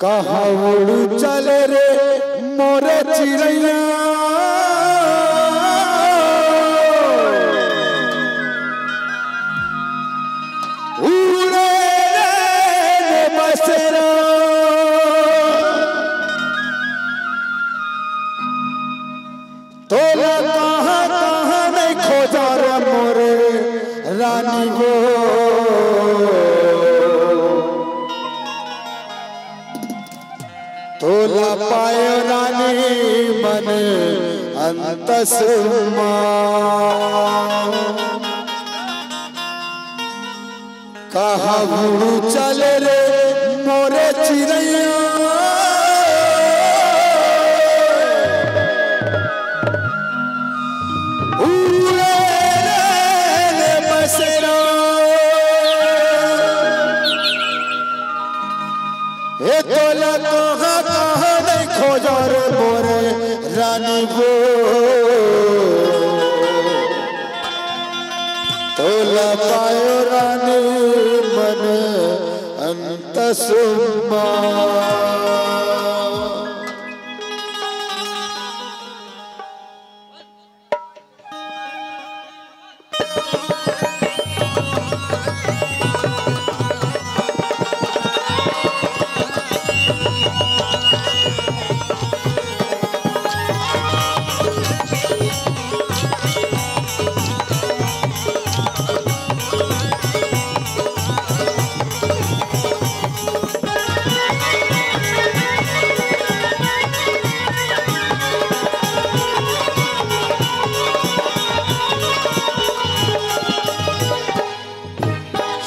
कहाँ उड़ चले रे मोरे चिड़ैया उड़े रे बसेरा तोला कहाँ कहाँ नहीं खोजा रे मोरे रानी वो तोला पायो रानी मन अंतसुमा कहा उड़ चले रे मोरे चिड़ैया उड़े रे बसेरा ए तोला कहाँ कहाँ नहीं खोजा रे मोरे रानी वो तोला पायो रानी मन अंतसुमा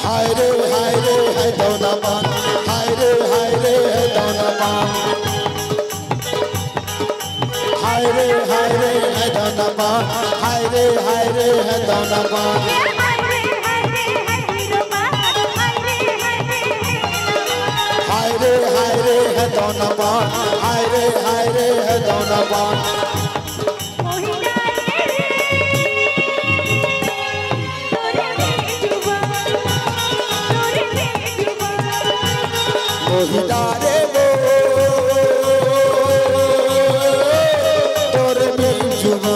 हाय रे है दौना पान हाय रे है दौना पान हाय रे है दौना पान हाय रे है दौना पान हाय रे है दौना पान हाय रे है दौना पान मोहिदारे वो तोरे मिल जुबा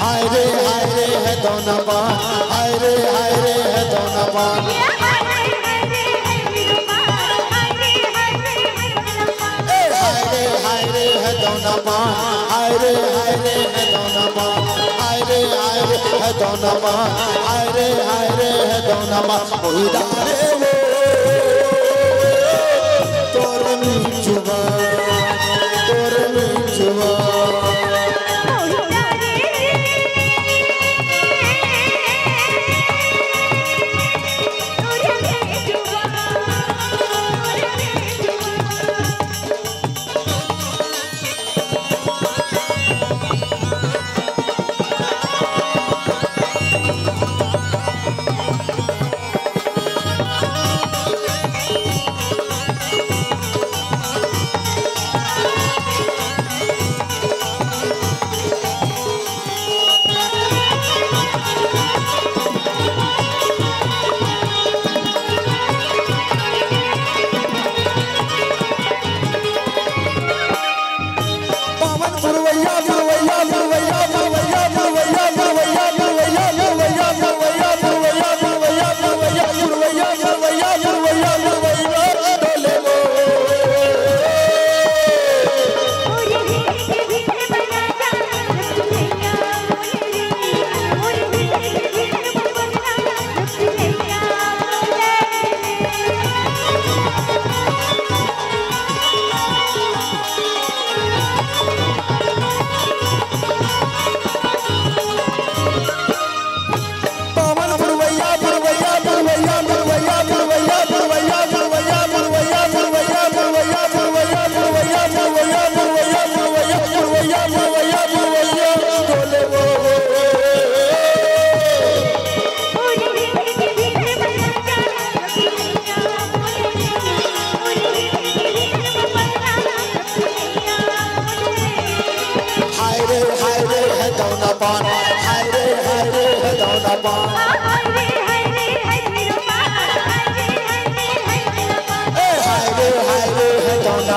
हाय रे है दौना पान हाय रे है दौना पान हाय रे है दौना पान हाय रे है दौना पान हाय रे है दौना पान हाय रे है दौना पान हाय रे है दौना पान मोहिदारे वो तोरे मिल जुबा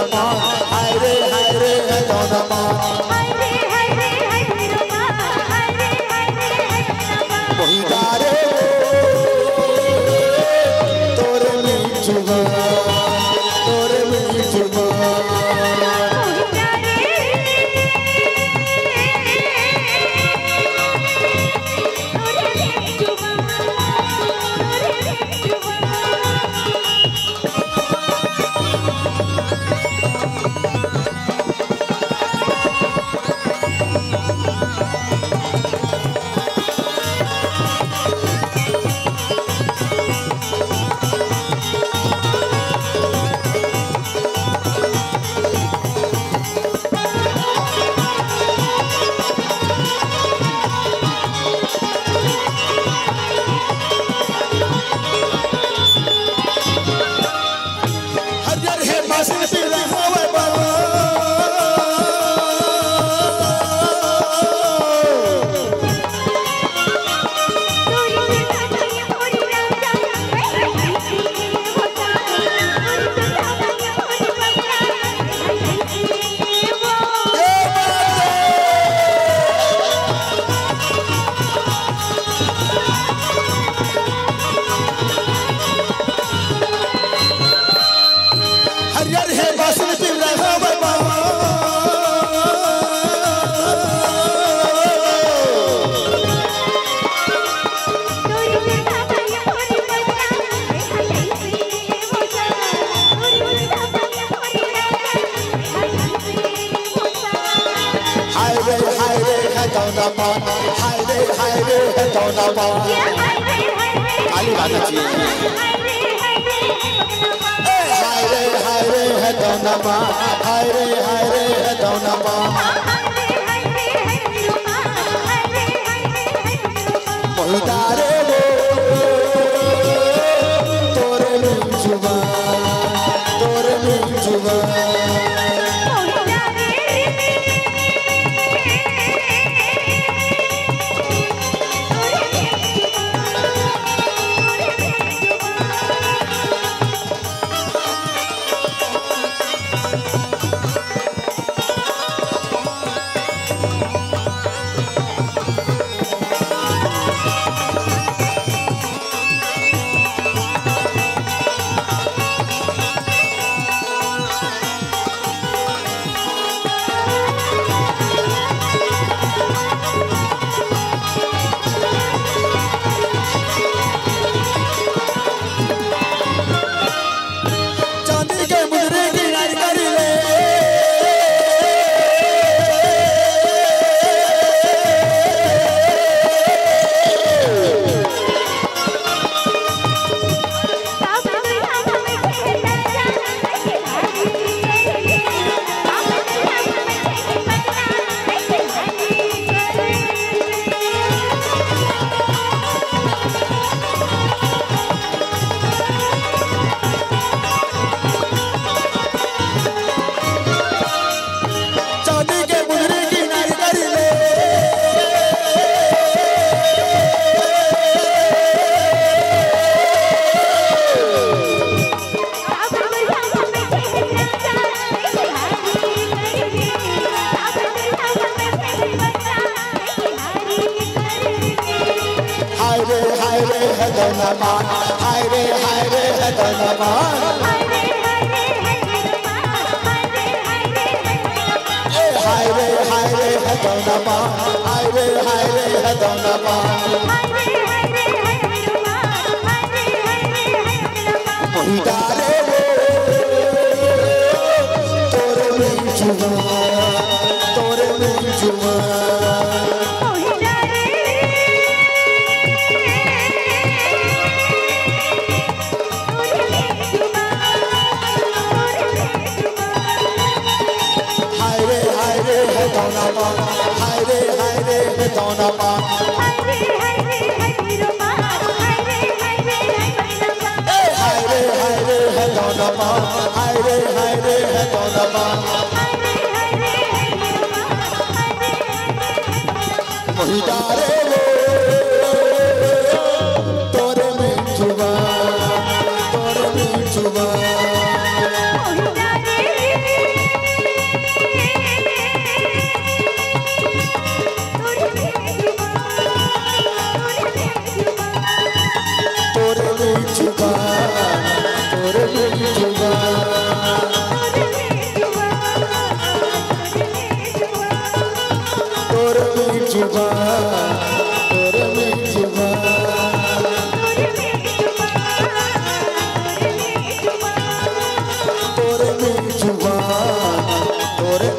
दौना पान हाय रे है दौना पान मोहिदारे तोरे मीठुआ खाली गाना चाहिए हाय रे है दौना पान हाय रे है दौना पान मोहिदारे तोरे मीठुआ हाय रे है दौना पान हाय रे है दौना पान हाय रे है दौना पान मोहिदारे तोरे मीठुआ दौना पान हाय रे है दौना पान हाय रे है दौना पान हाय रे है दौना पान मोहिदारे तोरे मीठुआ तोरे मेजुबान तोरे मेजुबान तोरे